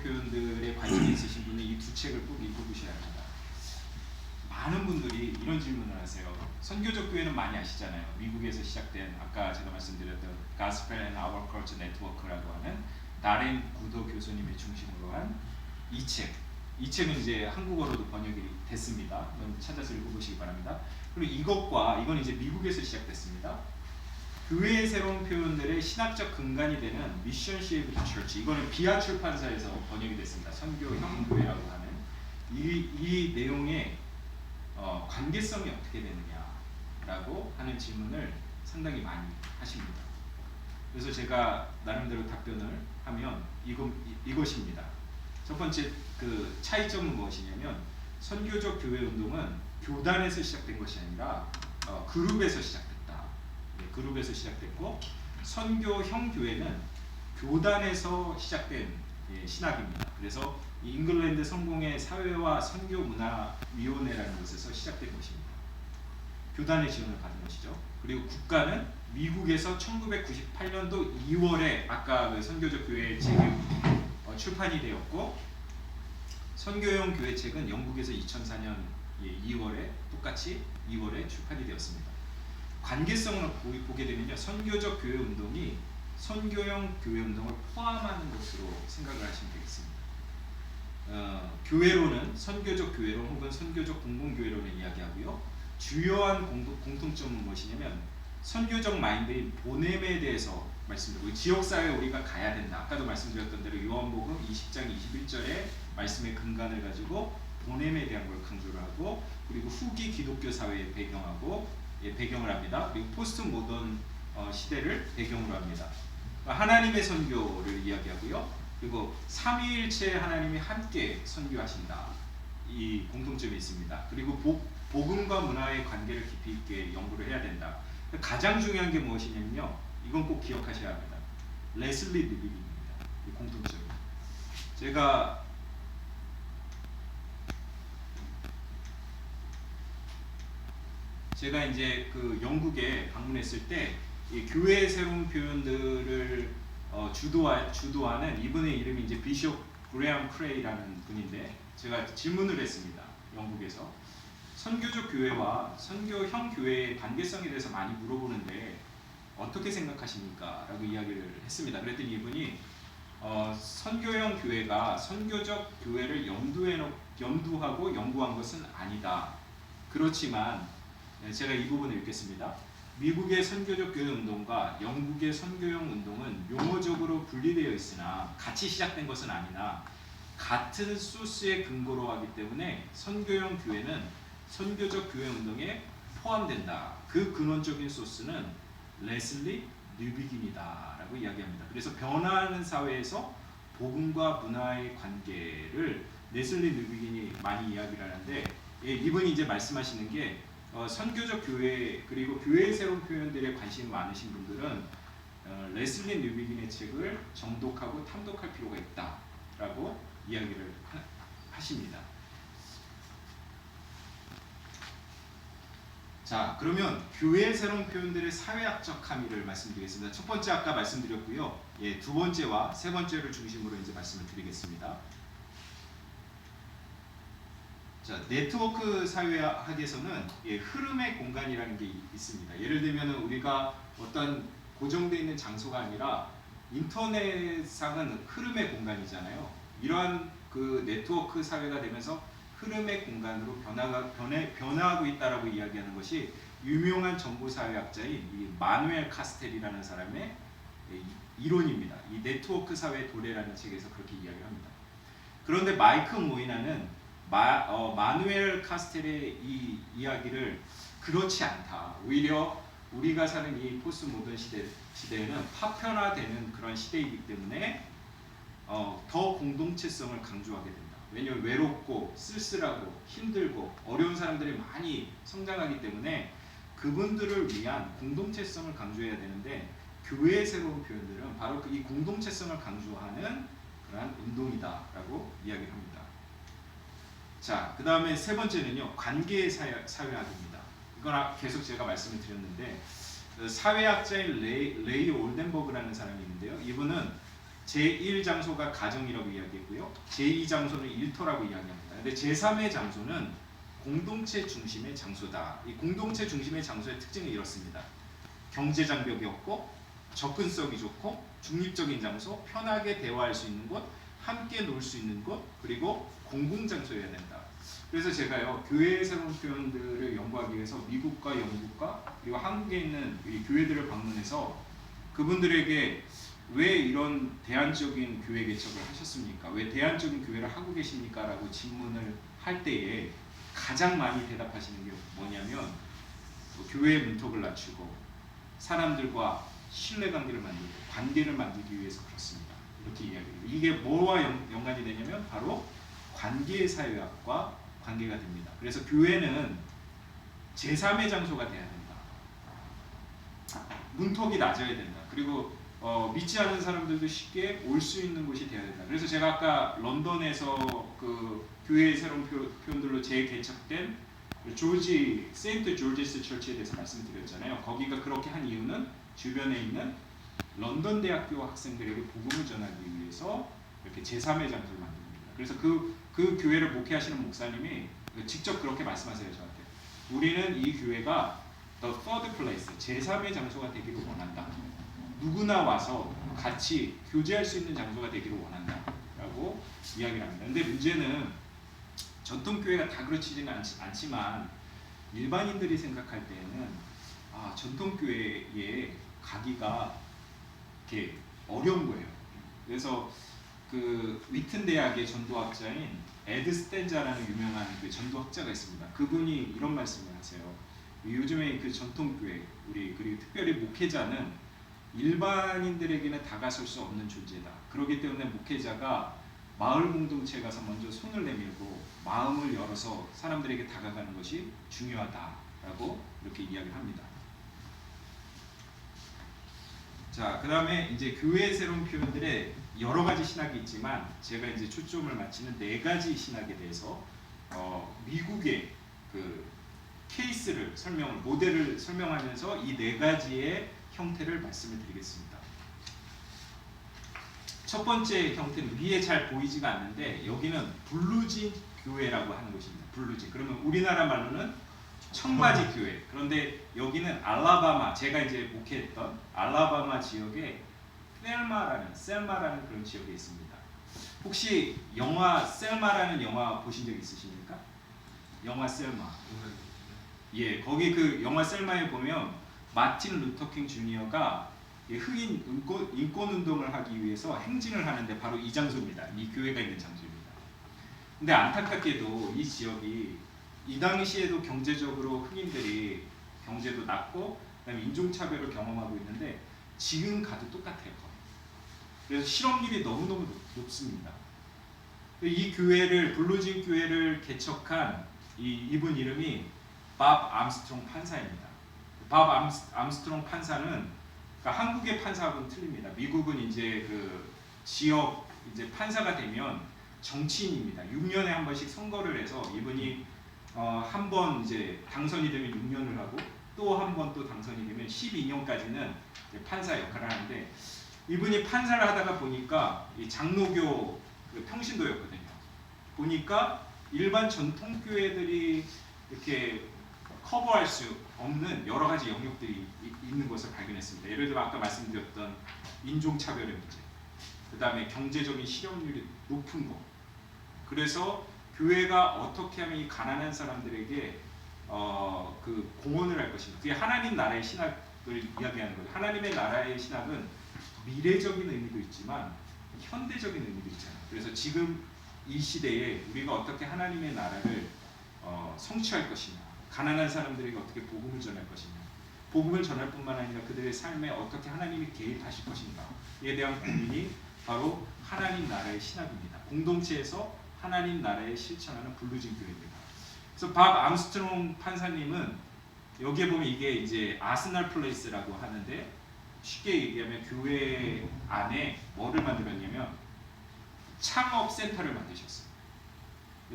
표현들에 관심이 있으신 분은 이 두 책을 꼭 읽어보셔야 합니다. 많은 분들이 이런 질문을 하세요. 선교적 교회는 많이 아시잖아요. 미국에서 시작된 아까 제가 말씀드렸던 Gospel and Our Culture Network라고 하는 다렌 구도 교수님의 중심으로 한 이 책. 이 책은 이제 한국어로도 번역이 됐습니다. 한번 찾아서 읽어보시기 바랍니다. 그리고 이것과 이건 이제 미국에서 시작됐습니다. 교회의 새로운 표현들의 신학적 근간이 되는 미션 쉐이프드 처치. 이거는 비아 출판사에서 번역이 됐습니다. 선교형 교회라고 하는 이 내용의 관계성이 어떻게 되느냐라고 하는 질문을 상당히 많이 하십니다. 그래서 제가 나름대로 답변을 하면 이것입니다. 첫 번째 그 차이점은 무엇이냐면 선교적 교회 운동은 교단에서 시작된 것이 아니라 그룹에서 시작됐다. 그룹에서 시작됐고 선교형 교회는 교단에서 시작된 신학입니다. 그래서 잉글랜드 성공의 사회와 선교 문화 위원회라는 곳에서 시작된 것입니다. 교단의 지원을 받은 것이죠. 그리고 국가는 미국에서 1998년도 2월에 아까 그 선교적 교회 책이 출판이 되었고 선교형 교회 책은 영국에서 2004년 2월에 똑같이 2월에 출판이 되었습니다. 관계성을 보게 되면요, 선교적 교회 운동이 선교형 교회 운동을 포함하는 것으로 생각을 하시면 되겠습니다. 교회로는 선교적 교회론 혹은 선교적 공동교회론을 이야기하고요. 주요한 공통점은 무엇이냐면 선교적 마인드인 보냄에 대해서 말씀드리고 지역사회에 우리가 가야 된다. 아까도 말씀드렸던 대로 요한복음 20장 21절의 말씀의 근간을 가지고 보냄에 대한 걸 강조를 하고 그리고 후기 기독교 사회의 배경을 합니다. 그리고 포스트 모던 시대를 배경으로 합니다. 하나님의 선교를 이야기하고요. 그리고 삼위일체 하나님이 함께 선교하신다. 이 공통점이 있습니다. 그리고 복음과 문화의 관계를 깊이 있게 연구를 해야 된다. 가장 중요한 게 무엇이냐면요. 이건 꼭 기억하셔야 합니다. 레슬리 리빙입니다. 이 공통점. 제가 이제 그 영국에 방문했을 때 이 교회의 새로운 표현들을 주도하는 이분의 이름이 이제 비숍 그레엄 크레이라는 분인데 제가 질문을 했습니다. 영국에서 선교적 교회와 선교형 교회의 관계성에 대해서 많이 물어보는데 어떻게 생각하십니까? 라고 이야기를 했습니다. 그랬더니 이분이 선교형 교회가 선교적 교회를 염두하고 연구한 것은 아니다. 그렇지만 제가 이 부분을 읽겠습니다. 미국의 선교적 교회 운동과 영국의 선교형 운동은 용어적으로 분리되어 있으나 같이 시작된 것은 아니나 같은 소스에 근거로 하기 때문에 선교형 교회는 선교적 교회 운동에 포함된다. 그 근원적인 소스는 레슬리 뉴비긴이다 라고 이야기합니다. 그래서 변화하는 사회에서 복음과 문화의 관계를 레슬리 뉴비긴이 많이 이야기를 하는데 이분이 이제 말씀하시는 게 선교적 교회 그리고 교회의 새로운 표현들에 관심이 많으신 분들은 레슬리 뉴비긴의 책을 정독하고 탐독할 필요가 있다라고 이야기를 하십니다. 자, 그러면 교회의 새로운 표현들의 사회학적 함의를 말씀드리겠습니다. 첫 번째 아까 말씀드렸고요. 두 번째와 세 번째를 중심으로 이제 말씀을 드리겠습니다. 자, 네트워크 사회학에서는 흐름의 공간이라는 게 있습니다. 예를 들면 우리가 어떤 고정되어 있는 장소가 아니라 인터넷상은 흐름의 공간이잖아요. 이러한 그 네트워크 사회가 되면서 흐름의 공간으로 변화하고 있다라고 이야기하는 것이 유명한 정보사회학자인 이 마누엘 카스텔이라는 사람의 이론입니다. 이 네트워크 사회 도래라는 책에서 그렇게 이야기합니다. 그런데 마이크 모이나는 마누엘 카스텔의 이 이야기를 그렇지 않다. 오히려 우리가 사는 이 포스트 모던 시대에는 파편화되는 그런 시대이기 때문에 더 공동체성을 강조하게 된다. 왜냐하면 외롭고 쓸쓸하고 힘들고 어려운 사람들이 많이 성장하기 때문에 그분들을 위한 공동체성을 강조해야 되는데 교회의 새로운 표현들은 바로 이 공동체성을 강조하는 그러한 운동이다라고 이야기를 합니다. 자, 그 다음에 세 번째는요, 관계의 사회학입니다. 이건 계속 제가 말씀을 드렸는데 사회학자인 레이 올덴버그라는 사람이 있는데요. 이분은 제1 장소가 가정이라고 이야기했고요. 제2 장소는 일터라고 이야기합니다. 근데 제3의 장소는 공동체 중심의 장소다. 이 공동체 중심의 장소의 특징은 이렇습니다. 경제 장벽이 없고 접근성이 좋고 중립적인 장소, 편하게 대화할 수 있는 곳, 함께 놀 수 있는 곳, 그리고 공공장소여야 된다. 그래서 제가요 교회의 새로운 표현들을 연구하기 위해서 미국과 영국과 그리고 한국에 있는 이 교회들을 방문해서 그분들에게 왜 이런 대안적인 교회 개척을 하셨습니까? 왜 대안적인 교회를 하고 계십니까? 라고 질문을 할 때에 가장 많이 대답하시는 게 뭐냐면 교회의 문턱을 낮추고 사람들과 신뢰관계를 만들고 관계를 만들기 위해서 그렇습니다. 이렇게 이야기해요. 이게 뭐와 연관이 되냐면 바로 관계사회학과 관계가 됩니다. 그래서 교회는 제3의 장소가 돼야 된다. 문턱이 낮아야 된다. 그리고 믿지 않는 사람들도 쉽게 올 수 있는 곳이 되어야 된다. 그래서 제가 아까 런던에서 그 교회의 새로운 표현들로 재개척된 세인트 조지스 처치에 대해서 말씀드렸잖아요. 거기가 그렇게 한 이유는 주변에 있는 런던 대학교 학생들에게 복음을 전하기 위해서 이렇게 제3의 장소를 만듭니다. 그래서 그 교회를 목회하시는 목사님이 직접 그렇게 말씀하세요, 저한테. 우리는 이 교회가 the third place, 제3의 장소가 되기를 원한다. 누구나 와서 같이 교제할 수 있는 장소가 되기를 원한다 라고 이야기를 합니다. 근데 문제는 전통교회가 다 그렇지는 않지만 일반인들이 생각할 때는 전통교회에 가기가 이렇게 어려운 거예요. 그래서 그 위튼 대학의 전도학자인 에드 스탠자라는 유명한 그 전도학자가 있습니다. 그분이 이런 말씀을 하세요. 요즘에 그 전통교회 그리고 특별히 목회자는 일반인들에게는 다가설 수 없는 존재다. 그렇기 때문에 목회자가 마을 공동체에 가서 먼저 손을 내밀고 마음을 열어서 사람들에게 다가가는 것이 중요하다라고 이렇게 이야기를 합니다. 자, 그 다음에 이제 교회의 새로운 표현들에 여러 가지 신학이 있지만 제가 이제 초점을 맞추는 4가지 신학에 대해서 미국의 그 케이스를 모델을 설명하면서 이 4가지의 형태를 말씀을 드리겠습니다. 첫 번째 형태는 위에 잘 보이지가 않는데 여기는 블루진 교회라고 하는 곳입니다. 블루진. 그러면 우리나라 말로는 청바지 교회. 그런데 여기는 알라바마, 제가 이제 목회했던 알라바마 지역에 셀마라는 그런 지역에 있습니다. 혹시 영화 셀마라는 영화 보신 적 있으십니까? 영화 셀마. 예, 거기 그 영화 셀마에 보면 마틴 루터킹 주니어가 흑인 인권 운동을 하기 위해서 행진을 하는데 바로 이 장소입니다. 이 교회가 있는 장소입니다. 근데 안타깝게도 이 지역이 이 당시에도 경제적으로 흑인들이 경제도 낮고 그다음에 인종차별을 경험하고 있는데 지금 가도 똑같아요. 그래서 실업률이 너무너무 높습니다. 이 교회를 블루진 교회를 개척한 이분 이름이 밥 암스트롱 판사입니다. 밥 암스트롱 판사는 그러니까 한국의 판사하고는 틀립니다. 미국은 이제 그 지역 이제 판사가 되면 정치인입니다. 6년에 한 번씩 선거를 해서 이분이 한 번 이제 당선이 되면 6년을 하고 또 한 번 또 당선이 되면 12년까지는 판사 역할을 하는데 이분이 판사를 하다가 보니까 이 장로교 그 평신도였거든요. 보니까 일반 전통교회들이 이렇게 커버할 수 없는 여러 가지 영역들이 있는 것을 발견했습니다. 예를 들어 아까 말씀드렸던 인종차별의 문제, 그 다음에 경제적인 실업률이 높은 것. 그래서 교회가 어떻게 하면 이 가난한 사람들에게 그 공헌을 할 것인가. 그게 하나님 나라의 신학을 이야기하는 거죠. 하나님의 나라의 신학은 미래적인 의미도 있지만 현대적인 의미도 있잖아요. 그래서 지금 이 시대에 우리가 어떻게 하나님의 나라를 성취할 것이냐, 가난한 사람들에게 어떻게 복음을 전할 것이냐, 복음을 전할 뿐만 아니라 그들의 삶에 어떻게 하나님이 개입하실 것인가에 대한 고민이 바로 하나님 나라의 신학입니다. 공동체에서 하나님 나라에 실천하는 블루진 교회입니다. 그래서 밥 암스트롱 판사님은 여기에 보면 이게 이제 아스날 플레이스라고 하는데 쉽게 얘기하면 교회 안에 뭐를 만들었냐면 창업센터를 만드셨어요.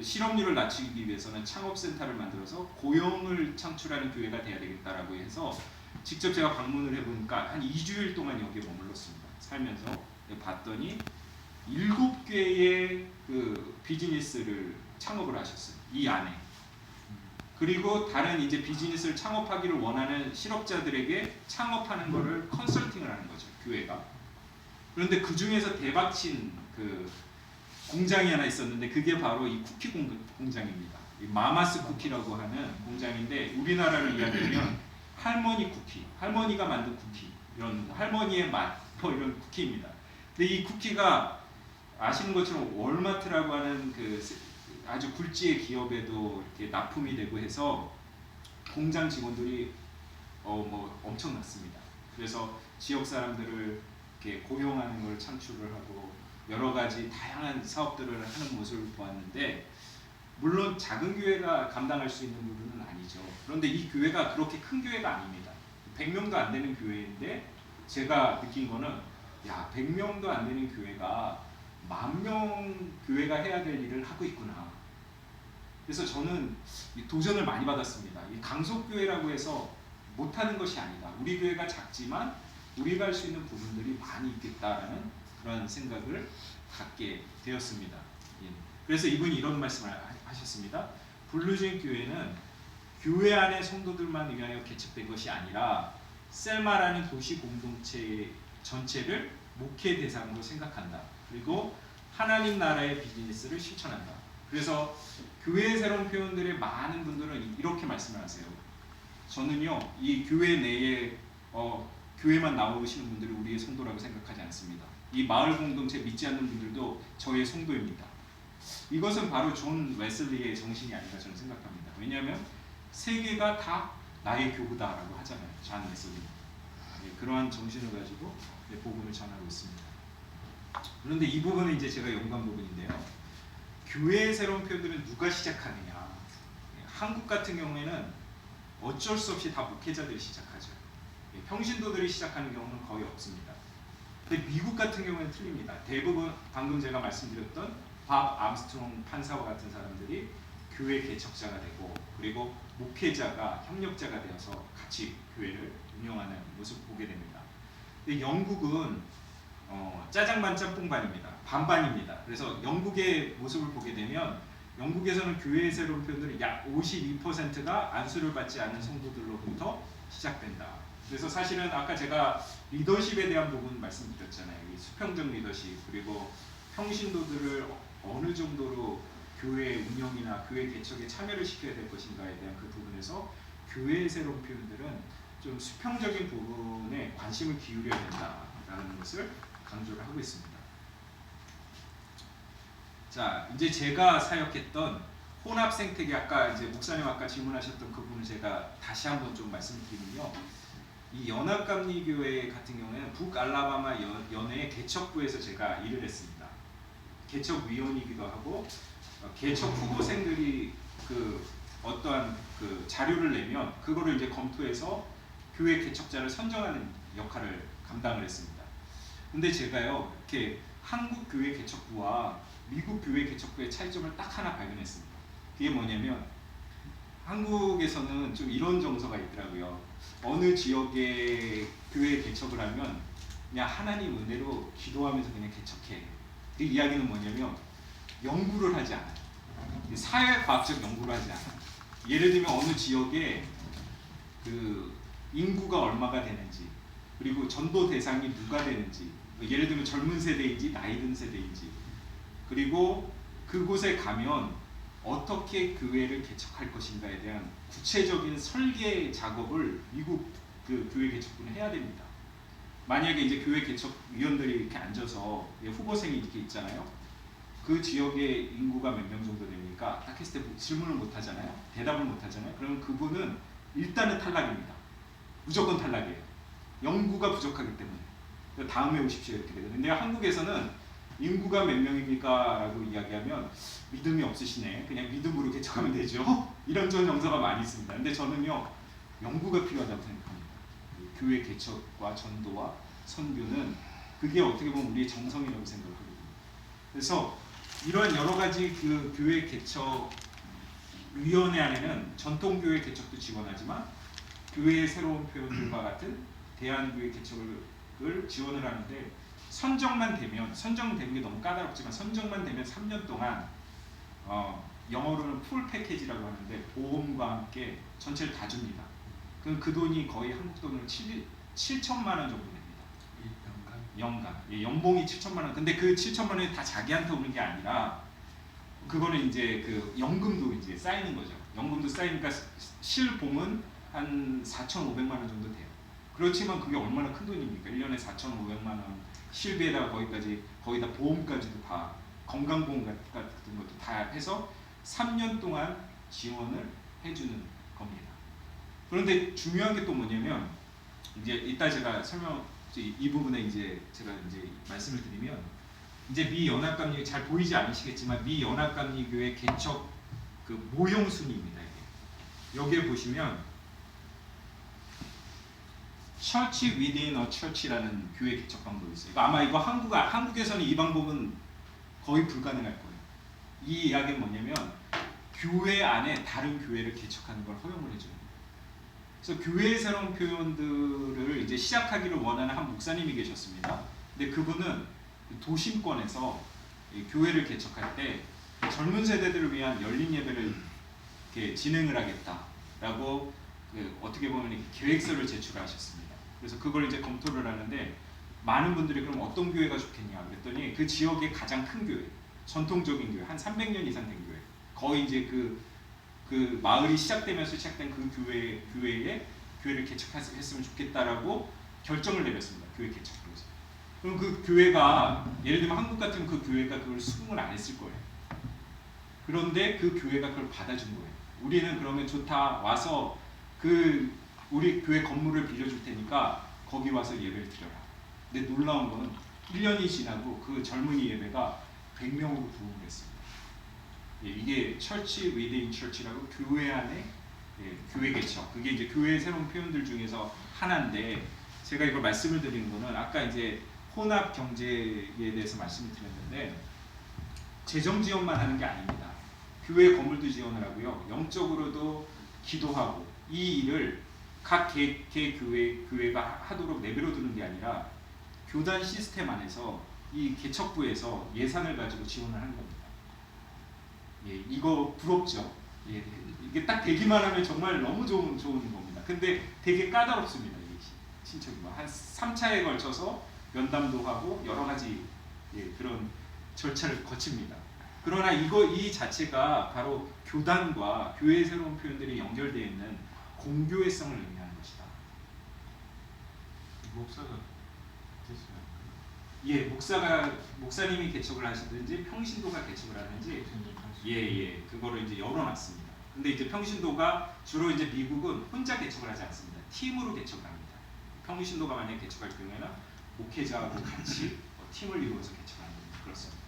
실업률을 낮추기 위해서는 창업센터를 만들어서 고용을 창출하는 교회가 돼야 되겠다라고 해서 직접 제가 방문을 해보니까 한 2주일 동안 여기에 머물렀습니다. 살면서 봤더니 7개의 그 비즈니스를 창업을 하셨어요. 이 안에. 그리고 다른 이제 비즈니스를 창업하기를 원하는 실업자들에게 창업하는 거를 컨설팅을 하는 거죠, 교회가. 그런데 그 중에서 대박친 그 공장이 하나 있었는데 그게 바로 이 쿠키 공장입니다. 이 마마스 쿠키라고 하는 공장인데 우리나라를 이야기하면 할머니 쿠키, 할머니가 만든 쿠키, 이런 할머니의 맛, 뭐 이런 쿠키입니다. 근데 이 쿠키가 아시는 것처럼 월마트라고 하는 그 아주 굴지의 기업에도 이렇게 납품이 되고 해서 공장 직원들이 뭐 엄청났습니다. 그래서 지역 사람들을 이렇게 고용하는 걸 창출을 하고 여러 가지 다양한 사업들을 하는 모습을 보았는데 물론 작은 교회가 감당할 수 있는 부분은 아니죠. 그런데 이 교회가 그렇게 큰 교회가 아닙니다. 100명도 안 되는 교회인데 제가 느낀 거는 야 100명도 안 되는 교회가 10,000명 교회가 해야 될 일을 하고 있구나. 그래서 저는 도전을 많이 받았습니다. 이 강속교회라고 해서 못하는 것이 아니다. 우리 교회가 작지만 우리가 할 수 있는 부분들이 많이 있겠다라는 그런 생각을 갖게 되었습니다. 그래서 이분이 이런 말씀을 하셨습니다. 블루진 교회는 교회 안의 성도들만 위하여 개척된 것이 아니라 셀마라는 도시 공동체 전체를 목회 대상으로 생각한다. 그리고 하나님 나라의 비즈니스를 실천한다. 그래서 교회의 새로운 표현들의 많은 분들은 이렇게 말씀을 하세요. 저는요 이 교회 내에 교회만 나오시는 분들이 우리의 성도라고 생각하지 않습니다. 이 마을 공동체 믿지 않는 분들도 저의 성도입니다. 이것은 바로 존 웨슬리의 정신이 아닌가 저는 생각합니다. 왜냐하면 세계가 다 나의 교구다라고 하잖아요. 존 웨슬리. 그러한 정신을 가지고 복음을 전하고 있습니다. 그런데 이 부분은 이제 제가 연구한 부분인데요. 교회의 새로운 표현들은 누가 시작하느냐. 한국 같은 경우에는 어쩔 수 없이 다 목회자들이 시작하죠. 평신도들이 시작하는 경우는 거의 없습니다. 근데 미국 같은 경우는 틀립니다. 대부분 방금 제가 말씀드렸던 밥 암스트롱 판사와 같은 사람들이 교회 개척자가 되고 그리고 목회자가 협력자가 되어서 같이 교회를 운영하는 모습을 보게 됩니다. 근데 영국은 짜장반 짬뽕반입니다. 반반입니다. 그래서 영국의 모습을 보게 되면 영국에서는 교회의 새로운 표현들이 약 52%가 안수를 받지 않은 성도들로부터 시작된다. 그래서 사실은 아까 제가 리더십에 대한 부분 말씀드렸잖아요. 이 수평적 리더십 그리고 평신도들을 어느 정도로 교회 운영이나 교회 개척에 참여를 시켜야 될 것인가에 대한 그 부분에서 교회의 새로운 표현들은 좀 수평적인 부분에 관심을 기울여야 된다라는 것을 강조를 하고 있습니다. 자, 이제 제가 사역했던 혼합 생태계 아까 이제 목사님 아까 질문하셨던 그 부분을 제가 다시 한번 좀 말씀드리면요. 이 연합감리교회 같은 경우에는 북알라바마 연회의 개척부에서 제가 일을 했습니다. 개척위원이기도 하고 개척 후보생들이 그 어떠한 그 자료를 내면 그거를 이제 검토해서 교회 개척자를 선정하는 역할을 감당을 했습니다. 근데 제가요 이렇게 한국 교회 개척부와 미국 교회 개척부의 차이점을 딱 하나 발견했습니다. 그게 뭐냐면 한국에서는 좀 이런 정서가 있더라고요. 어느 지역에 교회 개척을 하면 그냥 하나님 은혜로 기도하면서 그냥 개척해. 그 이야기는 뭐냐면 연구를 하지 않아요. 사회과학적 연구를 하지 않아요. 예를 들면 어느 지역에 그 인구가 얼마가 되는지 그리고 전도 대상이 누가 되는지 예를 들면 젊은 세대인지 나이 든 세대인지 그리고 그곳에 가면 어떻게 교회를 개척할 것인가에 대한 구체적인 설계 작업을 미국 그 교회 개척부는 해야 됩니다. 만약에 이제 교회 개척 위원들이 이렇게 앉아서 후보생이 이렇게 있잖아요. 그 지역의 인구가 몇 명 정도 됩니까? 딱 했을 때 질문을 못 하잖아요. 대답을 못 하잖아요. 그러면 그분은 일단은 탈락입니다. 무조건 탈락이에요. 연구가 부족하기 때문에. 다음에 오십시오 이렇게 되거든요. 근데 한국에서는 인구가 몇 명입니까? 라고 이야기하면 믿음이 없으시네. 그냥 믿음으로 개척하면 되죠. 이런 정서가 많이 있습니다. 근데 저는요. 연구가 필요하다고 생각합니다. 교회 개척과 전도와 선교는 그게 어떻게 보면 우리의 정성이라고 생각하거든요. 그래서 이러한 여러 가지 그 교회 개척 위원회 안에는 전통교회 개척도 지원하지만 교회의 새로운 표현들과 같은 대한교회 개척을 지원을 하는데 선정되는 게 너무 까다롭지만 선정만 되면 3년 동안 영어로는 풀 패키지라고 하는데 보험과 함께 전체를 다 줍니다. 그럼 그 돈이 거의 한국 돈으로 7천만 원 정도 됩니다. 연간. 예, 연봉이 7천만 원. 근데 그 7천만 원이 다 자기한테 오는 게 아니라 그거는 이제 그 연금도 이제 쌓이는 거죠. 연금도 쌓이니까 실봉은 한 4,500만 원 정도 돼요. 그렇지만 그게 얼마나 큰 돈입니까? 1년에 4,500만 원 실비에다가 거의 다 보험까지도 다 건강보험 같은 것도 다 해서 3년 동안 지원을 해주는 겁니다. 그런데 중요한 게 또 뭐냐면 이제 이따 제가 이 부분에 이제 제가 이제 말씀을 드리면 이제 미 연합감리 잘 보이지 않으시겠지만 미 연합감리교회 개척 그 모형 순위입니다. 이게 여기에 보시면 Church within a church라는 교회 개척 방법이 있어요. 아마 이거 한국에서는 이 방법은 거의 불가능할 거예요. 이 이야기는 뭐냐면 교회 안에 다른 교회를 개척하는 걸 허용을 해줘요. 그래서 교회의 새로운 표현들을 이제 시작하기를 원하는 한 목사님이 계셨습니다. 근데 그분은 도심권에서 교회를 개척할 때 젊은 세대들을 위한 열린 예배를 이렇게 진행을 하겠다라고 어떻게 보면 계획서를 제출하셨습니다. 그래서 그걸 이제 검토를 하는데 많은 분들이 그럼 어떤 교회가 좋겠냐 그랬더니 그 지역의 가장 큰 교회, 전통적인 교회, 한 300년 이상 된 교회, 거의 이제 그 마을이 시작되면서 시작된 그 교회를 개척했으면 좋겠다라고 결정을 내렸습니다. 교회 개척을 해서. 그럼 그 교회가 예를 들면 한국 같으면 그 교회가 그걸 수긍을 안 했을 거예요. 그런데 그 교회가 그걸 받아준 거예요. 우리는 그러면 좋다 와서 우리 교회 건물을 빌려줄 테니까 거기 와서 예배를 드려라. 근데 놀라운 건 1년이 지나고 그 젊은이 예배가 100명으로 부흥을 했습니다. 예, 이게 Church within Church라고 교회 안에 교회 개척. 그게 이제 교회의 새로운 표현들 중에서 하나인데 제가 이걸 말씀을 드리는 거는 아까 이제 혼합 경제에 대해서 말씀을 드렸는데 재정 지원만 하는 게 아닙니다. 교회 건물도 지원을 하고요. 영적으로도 기도하고 이 일을 각 교회가 하도록 내버려 두는 게 아니라 교단 시스템 안에서 이 개척부에서 예산을 가지고 지원을 하는 겁니다. 예, 이거 부럽죠? 예, 이게 딱 되기만 하면 정말 너무 좋은 겁니다. 근데 되게 까다롭습니다. 이게 신청이 한 3차에 걸쳐서 면담도 하고 여러 가지 그런 절차를 거칩니다. 그러나 이 자체가 바로 교단과 교회의 새로운 표현들이 연결되어 있는 공교회성을 의미하는 것이다. 목사가 됐어요. 예, 목사님이 개척을 하시든지 평신도가 개척을 하든지 그거를 이제 열어놨습니다. 근데 이제 평신도가 주로 이제 미국은 혼자 개척을 하지 않습니다. 팀으로 개척을 합니다. 평신도가 만약 개척할 경우에는 목회자하고 같이 팀을 이루어서 개척하는 겁니다. 그렇습니다.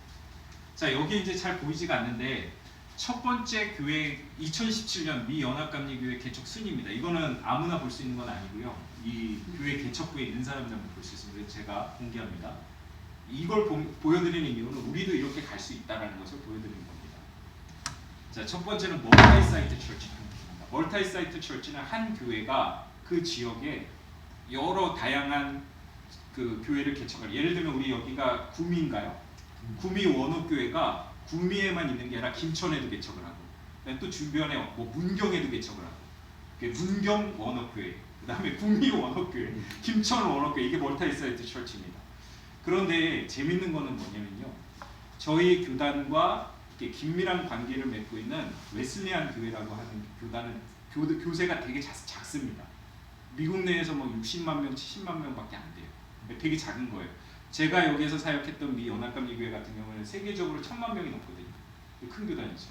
자, 여기 이제 잘 보이지가 않는데 첫 번째 교회 2017년 미 연합감리교회 개척 순위입니다. 이거는 아무나 볼 수 있는 건 아니고요. 이 교회 개척부에 있는 사람들만 볼 수 있습니다. 제가 공개합니다. 이걸 보여드리는 이유는 우리도 이렇게 갈 수 있다는 것을 보여드리는 겁니다. 자, 첫 번째는 멀티사이트 처치입니다. 멀티사이트 처치는 한 교회가 그 지역에 여러 다양한 그 교회를 개척을. 예를 들면 우리 여기가 구미인가요? 구미 원옥교회가 구미에만 있는 게 아니라 김천에도 개척을 하고, 또 주변에 뭐 문경에도 개척을 하고, 문경 원옥교회, 그 다음에 구미 원옥교회, 김천 원옥교회, 이게 멀티사이트 처치입니다. 그런데 재밌는 거는 뭐냐면요, 저희 교단과 이렇게 긴밀한 관계를 맺고 있는 웨슬리안 교회라고 하는 교단은 교세가 되게 작습니다. 미국 내에서 뭐 60만 명, 70만 명밖에 안 돼요. 되게 작은 거예요. 제가 여기에서 사역했던 미 연합감리교회 같은 경우는 세계적으로 1000만 명이 넘거든요. 큰 교단이죠.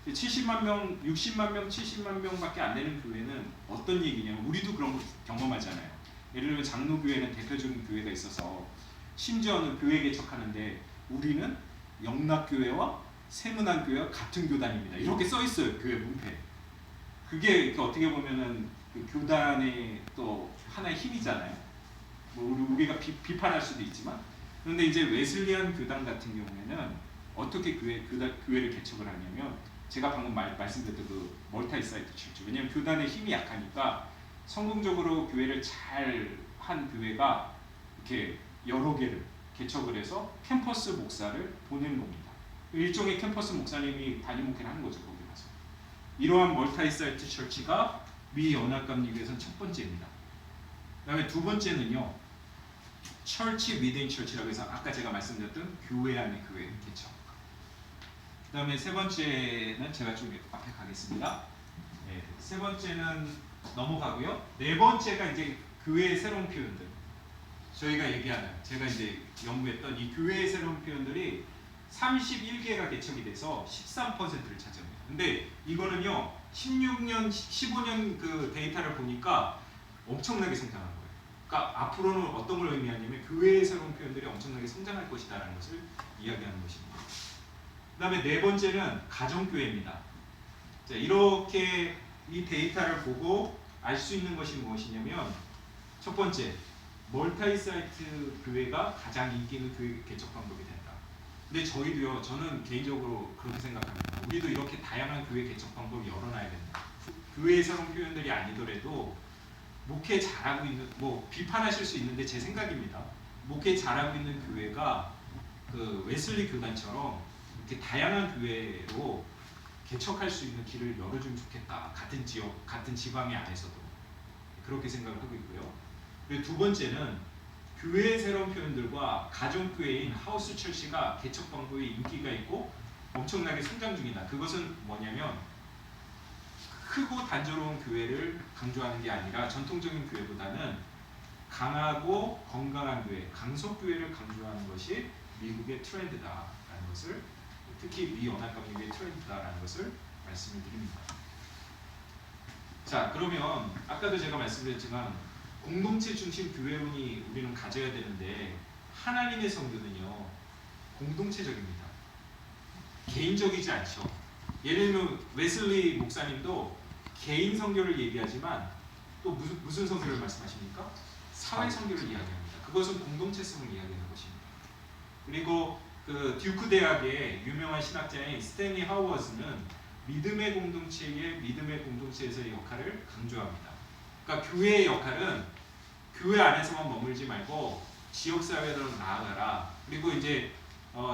70만 명, 60만 명, 70만 명밖에 안 되는 교회는 어떤 얘기냐면 우리도 그런 거 경험하잖아요. 예를 들면 장로교회는 대표적인 교회가 있어서 심지어는 교회 개척하는데 우리는 영락교회와 세문안교회와 같은 교단입니다. 이렇게 써 있어요. 교회 문패. 그게 어떻게 보면은 그 교단의 또 하나의 힘이잖아요. 뭐 우리가 비판할 수도 있지만, 그런데 이제 웨슬리안 교단 같은 경우에는 어떻게 교회를 개척을 하냐면 제가 방금 말씀드렸던 그 멀티사이트 처치. 왜냐하면 교단의 힘이 약하니까 성공적으로 교회를 잘 한 교회가 이렇게 여러 개를 개척을 해서 캠퍼스 목사를 보내는 겁니다. 일종의 캠퍼스 목사님이 단임 목회를 하는 거죠. 거기 가서. 이러한 멀티사이트 처치가 미 연합감리교회에서는 첫 번째입니다. 그다음에 두 번째는요. 철치 위드인 철치라고 해서 아까 제가 말씀드렸던 교회 안의 교회 개척. 그다음에 세 번째는 제가 좀 앞에 가겠습니다. 네, 세 번째는 넘어가고요. 네 번째가 이제 교회의 새로운 표현들. 저희가 얘기하는 제가 이제 연구했던 이 교회의 새로운 표현들이 31개가 개척이 돼서 13%를 차지합니다. 근데 이거는요 16년, 15년 그 데이터를 보니까 엄청나게 성장한 거예요. 그러니까 앞으로는 어떤 걸 의미하냐면 교회의 새로운 표현들이 엄청나게 성장할 것이다라는 것을 이야기하는 것입니다. 그 다음에 네 번째는 가정교회입니다. 자, 이렇게 이 데이터를 보고 알 수 있는 것이 무엇이냐면 첫 번째, 멀티사이트 교회가 가장 인기 있는 교회 개척 방법이 된다. 근데 저희도요, 저는 개인적으로 그렇게 생각합니다. 우리도 이렇게 다양한 교회 개척 방법을 열어놔야 된다. 교회의 새로운 표현들이 아니더라도 목회 잘하고 있는, 뭐 비판하실 수 있는데 제 생각입니다. 목회 잘하고 있는 교회가 그 웨슬리 교단처럼 이렇게 다양한 교회로 개척할 수 있는 길을 열어주면 좋겠다. 같은 지역, 같은 지방의 안에서도 그렇게 생각을 하고 있고요. 그리고 두 번째는 교회의 새로운 표현들과 가정교회인 하우스 철치가 개척 방법에 인기가 있고 엄청나게 성장 중이다. 그것은 뭐냐면 크고 단조로운 교회를 강조하는 게 아니라 전통적인 교회보다는 강하고 건강한 교회, 강속교회를 강조하는 것이 미국의 트렌드다라는 것을, 특히 미 연합감리교의 트렌드다라는 것을 말씀을 드립니다. 자, 그러면 아까도 제가 말씀드렸지만 공동체 중심 교회론이 우리는 가져야 되는데 하나님의 성도는요 공동체적입니다. 개인적이지 않죠. 예를 들면 웨슬리 목사님도 개인 선교를 얘기하지만 또 무슨 선교를 말씀하십니까? 사회 선교를 이야기합니다. 그것은 공동체성을 이야기하는 것입니다. 그리고 그 듀크 대학의 유명한 신학자인 스탠리 하워즈는 믿음의 공동체에서의 역할을 강조합니다. 그러니까 교회의 역할은 교회 안에서만 머물지 말고 지역 사회로 나아가라. 그리고 이제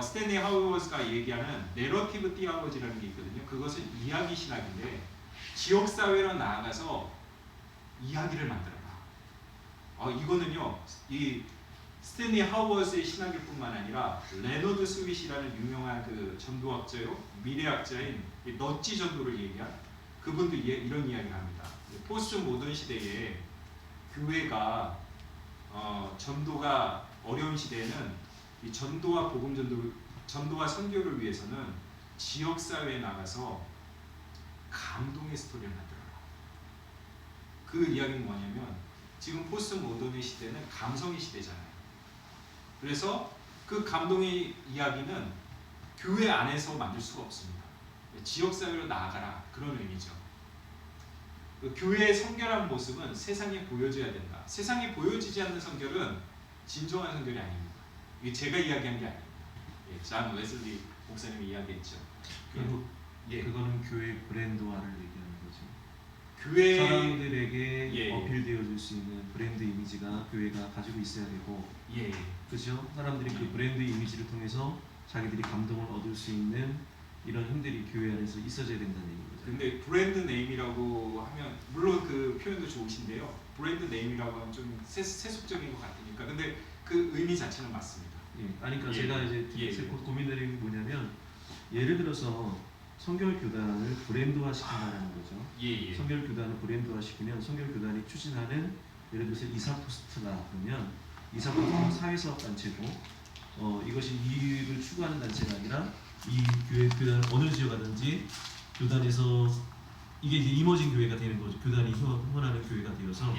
스탠리 하워즈가 얘기하는 내러티브 티올로지라는 게 있거든요. 그것은 이야기 신학인데 지역 사회로 나아가서 이야기를 만들어라. 이거는요 이 스탠리 하워즈의 신학일 뿐만 아니라 레너드 스윗이라는 유명한 그 전도학자요, 미래학자인 넛지 전도를 얘기한 그분도 이런 이야기를 합니다. 포스트 모던 시대에 교회가 전도가 어려운 시대에는 이 전도와 복음 전도와 선교를 위해서는 지역 사회에 나가서 감동의 스토리를 만들어라. 그 이야기는 뭐냐면 지금 포스트 모던의 시대는 감성의 시대잖아요. 그래서 그 감동의 이야기는 교회 안에서 만들 수가 없습니다. 지역사회로 나아가라, 그런 의미죠. 그 교회의 성결한 모습은 세상에 보여줘야 된다. 세상에 보여지지 않는 성결은 진정한 성결이 아닙니다. 이게 제가 이야기한 게 아닙니다. 잔 웨슬리 목사님이 이야기했죠. 그거는 교회 브랜드화를 얘기하는 거죠. 교회 사람들에게 어필되어질 수 있는 브랜드 이미지가 교회가 가지고 있어야 되고, 그렇죠? 사람들이 그 브랜드 이미지를 통해서 자기들이 감동을 얻을 수 있는 이런 힘들이 교회 안에서 있어져야 된다는 얘기죠. 근데 브랜드 네임이라고 하면 물론 그 표현도 좋으신데요. 브랜드 네임이라고 하면 좀 세속적인 것 같으니까. 근데 그 의미 자체는 맞습니다. 그러니까 제가 이제 고민되는 게 뭐냐면 예를 들어서 성결 교단을 브랜드화 시킨다는 거죠. 성결 교단을 브랜드화 시키면 성결 교단이 추진하는 예를 들어서 이사포스트가 그러면 이사포스트는 사회사업 단체고 이것이 이익을 추구하는 단체가 아니라 이 교단 어느 지역 가든지 교단에서 이게 이제 이머징 교회가 되는 거죠. 교단이 후원하는 교회가 되어서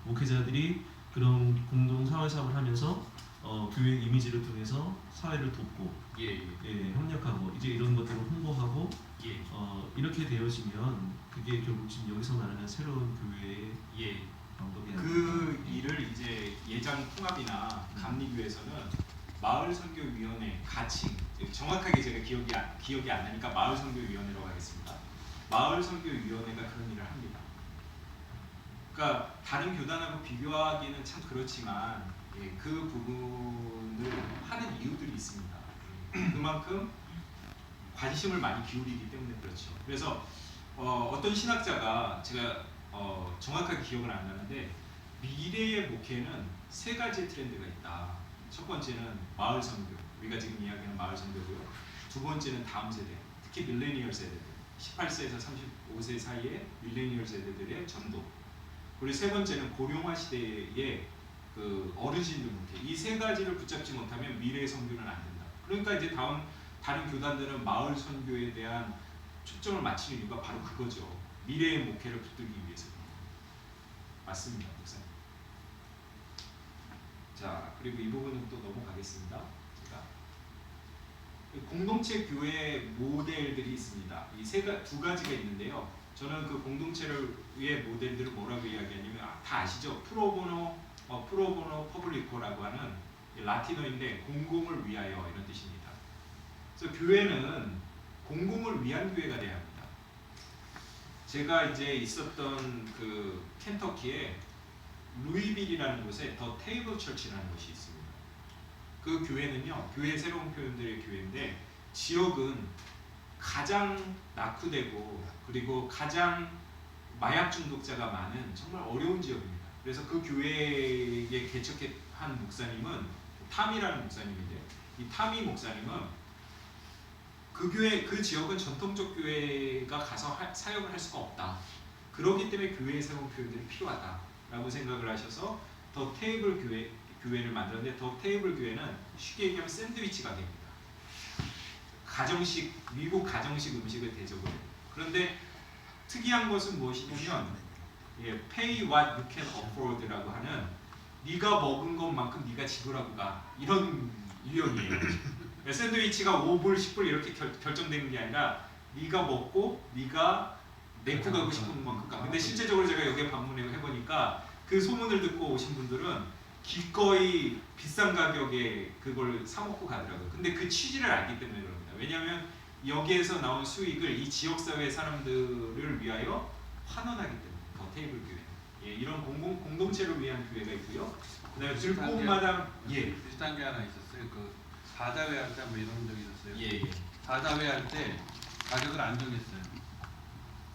목회자들이 그런 공동 사회 사업을 하면서 교회 이미지를 통해서 사회를 돕고 협력하고 이제 이런 것들을 홍보하고 이렇게 되어지면 그게 결국 지금 여기서 말하는 새로운 교회의 방법이 아닐까. 그 일을 이제 예장 통합이나 감리교에서는 마을선교위원회 가칭, 정확하게 제가 기억이 안 나니까 마을선교위원회라고 하겠습니다. 마을선교위원회가 그런 일을 합니다. 그러니까 다른 교단하고 비교하기는 참 그렇지만 예, 그 부분을 하는 이유들이 있습니다. 그만큼 관심을 많이 기울이기 때문에 그렇죠. 그래서 어떤 신학자가 제가 정확하게 기억은 안 나는데 미래의 목회는 세 가지의 트렌드가 있다. 첫 번째는 마을 선교, 우리가 지금 이야기하는 마을 선교고요. 두 번째는 다음 세대, 특히 밀레니얼 세대들, 18세에서 35세 사이의 밀레니얼 세대들의 전도. 그리고 세 번째는 고령화 시대의 그 어르신들 목회. 이 세 가지를 붙잡지 못하면 미래의 선교는 안 된다. 그러니까 이제 다른 교단들은 마을 선교에 대한 초점을 맞추는 이유가 바로 그거죠. 미래의 목회를 붙들기 위해서. 맞습니다, 목사님. 자, 그리고 이 부분은 또 넘어가겠습니다. 제가 공동체 교회 모델들이 있습니다. 이 두 가지가 있는데요. 저는 그 공동체의 모델들을 뭐라고 이야기하냐면 다 아시죠? 프로보노 퍼블리코라고 하는 라틴어인데 공공을 위하여 이런 뜻입니다. 그래서 교회는 공공을 위한 교회가 돼야 합니다. 제가 이제 있었던 그 켄터키에 루이빌이라는 곳에 더 테이블 처치라는 곳이 있습니다. 그 교회는요, 교회 새로운 표현들의 교회인데 지역은 가장 낙후되고 그리고 가장 마약 중독자가 많은 정말 어려운 지역입니다. 그래서 그 교회에 개척한 목사님은 타미라는 목사님인데 이 타미 목사님은 그 지역은 전통적 교회가 가서 사역을 할 수가 없다. 그렇기 때문에 교회의 새로운 표현들이 필요하다라고 생각을 하셔서 더 테이블 교회를 만들었는데 더 테이블 교회는 쉽게 얘기하면 샌드위치 가게입니다. 미국 가정식 음식을 대접을 해요. 그런데 특이한 것은 무엇이냐면 pay what you can afford라고 하는 네가 먹은 것만큼 네가 지불하고 가 이런 유형이에요. 샌드위치가 5불, 10불 이렇게 결정되는 게 아니라 네가 먹고 네가 내고 가고 싶은 만큼 가. 근데 실제적으로 제가 여기에 방문을 해보니까 그 소문을 듣고 오신 분들은 기꺼이 비싼 가격에 그걸 사 먹고 가더라고요. 근데 그 취지를 알기 때문에 그럽니다. 왜냐하면 여기에서 나온 수익을 이 지역사회 사람들을 위하여 환원하기 때문에 더 테이블 교회. 예, 이런 공동체를 위한 교회가 있고요. 그다음에 들꽃마당 비슷한 게 하나 있었어요. 그 바다회 할 때 뭐 이런 적이 있었어요. 예. 바다회 할 때 가격을 안 정했어요.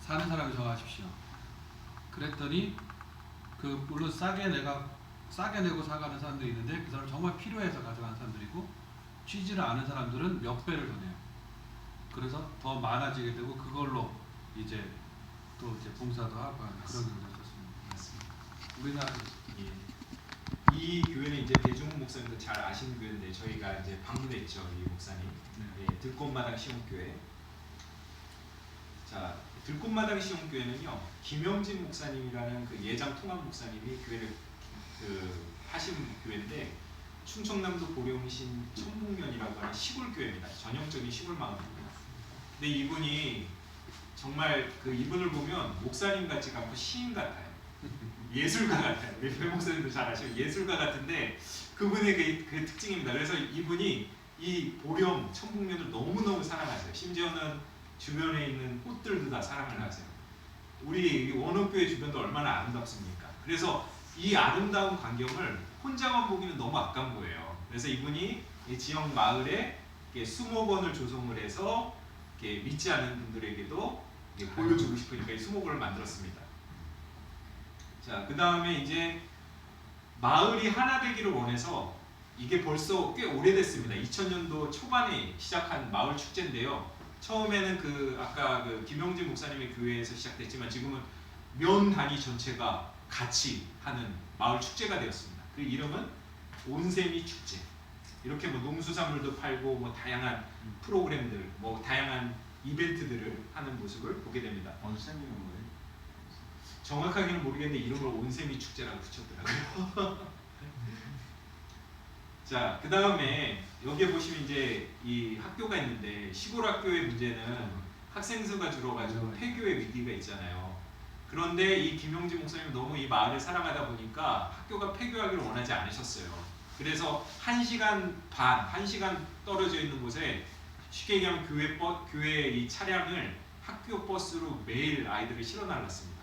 사는 사람이 정하십시오. 그랬더니 그 물론 싸게 내고 사가는 사람들이 있는데 그 사람 정말 필요해서 가져가는 사람들이고 취지를 아는 사람들은 몇 배를 더 내요. 그래서 더 많아지게 되고 그걸로 이제 또 이제 봉사도 하고 하는 그런 경우가 있었습니다. 우리나라에서 이 교회는 이제 배중훈 목사님도 잘 아시는 교회인데 저희가 이제 방문했죠. 이 목사님. 예, 들꽃마당 시온교회. 자, 들꽃마당 시온교회는요. 김영진 목사님이라는 그 예장 통합 목사님이 교회를 하신 교회인데 충청남도 보령신 청북면이라고 하는 시골 교회입니다. 전형적인 시골 마을입니다. 근데 이분이 정말 이분을 보면 목사님 같지가 않고 시인 같아요. 예술가 같아요. 우리 배 목사님도 잘 아시고 예술가 같은데 그분의 그 특징입니다. 그래서 이분이 이 보령 청북면을 너무너무 사랑하세요. 심지어는 주변에 있는 꽃들도 다 사랑을 하세요. 우리 원업교회 주변도 얼마나 아름답습니까? 그래서 이 아름다운 광경을 혼자만 보기는 너무 아까운 거예요. 그래서 이분이 이 지역 마을에 수목원을 조성을 해서 믿지 않는 분들에게도 보여주고 싶으니까 이 수목원을 만들었습니다. 자, 그 다음에 이제 마을이 하나 되기를 원해서 이게 벌써 꽤 오래됐습니다. 2000년도 초반에 시작한 마을 축제인데요. 처음에는 아까 김용진 목사님의 교회에서 시작됐지만 지금은 면 단위 전체가 같이 하는 마을 축제가 되었습니다. 그 이름은 온세미 축제. 이렇게 농수산물도 팔고 다양한 프로그램들, 다양한 이벤트들을 하는 모습을 보게 됩니다. 온세미는 뭐예요? 정확하게는 모르겠는데 이름을 온세미 축제라고 붙였더라고요. 자, 그 다음에 여기에 보시면 이제 이 학교가 있는데 시골 학교의 문제는 학생 수가 줄어가지고 폐교의 위기가 있잖아요. 그런데 이 김용진 목사님이 너무 이 마을을 사랑하다 보니까 학교가 폐교하기를 원하지 않으셨어요. 그래서 1시간 반, 1시간 떨어져 있는 곳에 쉽게 얘기하면 교회 이 차량을 학교 버스로 매일 아이들을 실어 날랐습니다.